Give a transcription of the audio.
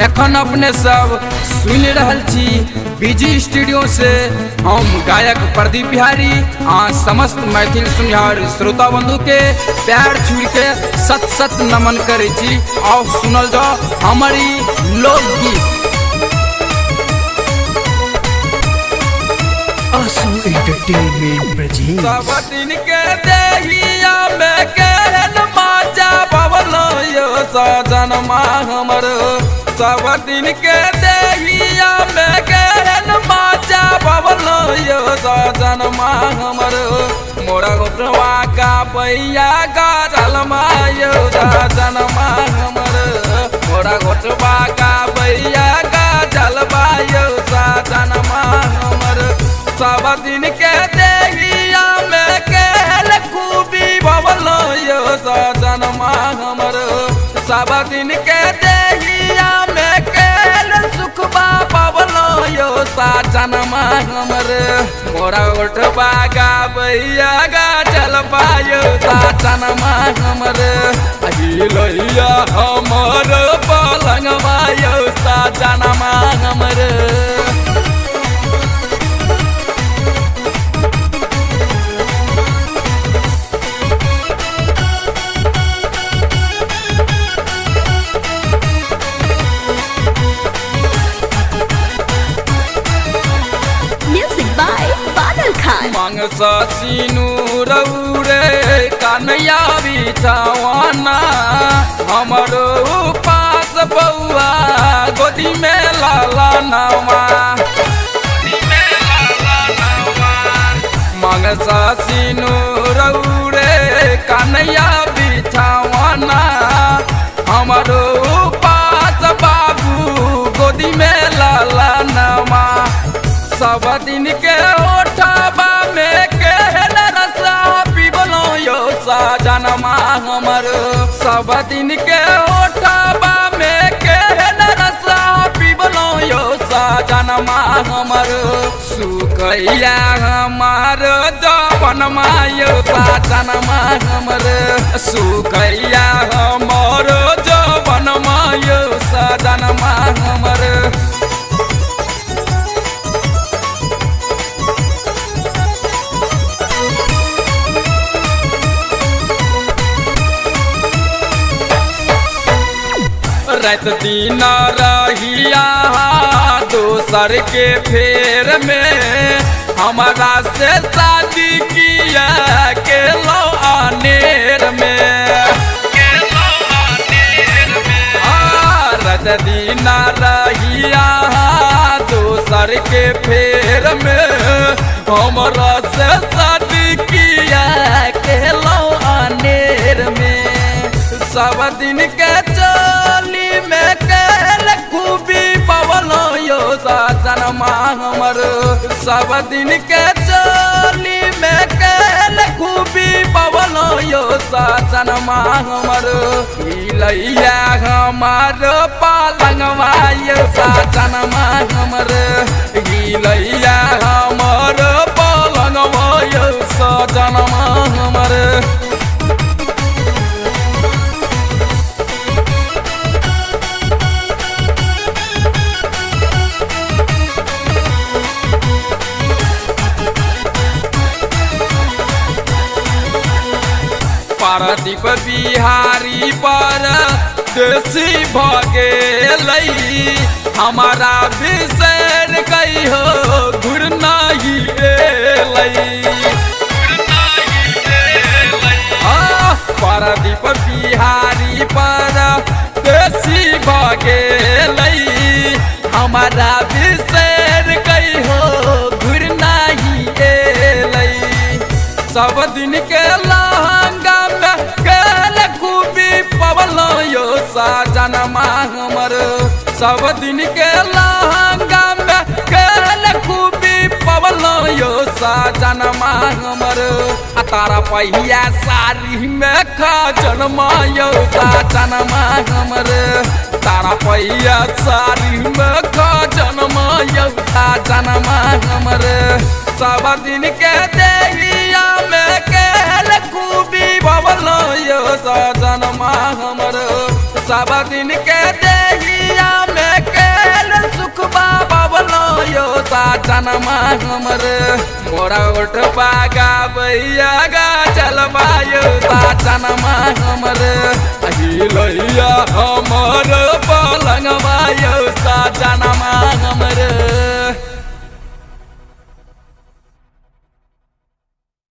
एखन अपने सब सुन रहल छी बीजी स्टूडियो से हम गायक प्रदीप बिहारी समस्त मैथिल सुनिहार श्रोता बंधु के पैर छू के सत सत नमन करे छी। और सुनल जाओ हमारी लोकगीत। आसू एंटरटेनमेंट प्रेजेंट्स सब दिन के देहिया में केहन माजा बबलो यो सजनमा हमर। सब दिन के देहिया में केहन माजा बबलो यो सजनमा हमर। मोरा गोटवा का बैया गाजलमा यो सजनमा हमर। मोरा गोटवा का बैया गाजलमा यो सजनमा हमर। सब दिन के देहिया में केहल खूबी बबलो यो सजनमा हमर। सब दिन के देहिया में केहल सुखबा बबलो यो सजनमा हमर। मोरा उठबा गाबैया गाजलबा यो सजनमा हमर। अहिलैया हमर पलंगवा यो सजनमा हमर। मांग सीनू रौरे कन्हैया बिछावाना हमरो पास बउआ गोदी में लाला नवा। मांग सीनू रौरे कन्हैया बिछावाना हमरो पास बाबू गोदी में लाला नवा। सब दिन के ओठबा में केहन रसा पीबलो यो सजनमा हमर। सब दिन के ओठबा में केहन रसा पीबलो यो सजनमा हमर। सुखैया हमार जवनमा यो सजनमा हमर। सुखैया हमर जवनमा यो सजनमा हमर। रात दिन रहिया दोसर के फेर में हमारा से शादी किया के लो अनेर में। रात दिन रहिया दोसर के फेर में हमारा से शादी किया के लो अनेर में। सब दिन के चली में केहल खूबी पवलो यो सजनमा हमर। सब दिन के चली में केहल खूबी पवलो यो सजनमा हमर। हिलैया हमार पलंगवा यो सजनमा हमर। हिलैया हमार पलंगवा यो सजनमा हमर। प्रदीप बिहारी पर देसी भगेलई हमारा विषय कही हो घुर नहीं एलई। प्रदीप बिहारी पर देसी भगेलई हमारा विषय कही हो घुर नहीं एलई। सब दिन के लहंगा में केहल खूबी पवलो यो सजनमा हमर। सब दिन के लहंगा में केहल खूबी पवलो यो सजनमा हमर। तारा पहिया साड़ी में खजनमा यो सजनमा हमर। तारा पहिया साड़ी में खजनमा यो सजनमा हमर। सब दिन के देहिया में केहल खूबी बबलो यो सजनमा हमर। सब दिन के देहिया में मिलल सुख बाबलो यो साजनमा हमर मोरा उठ पागा भैया गा चलबा यो साजनमा हमर अहिलैया हमर पलंगवा यो साजनमा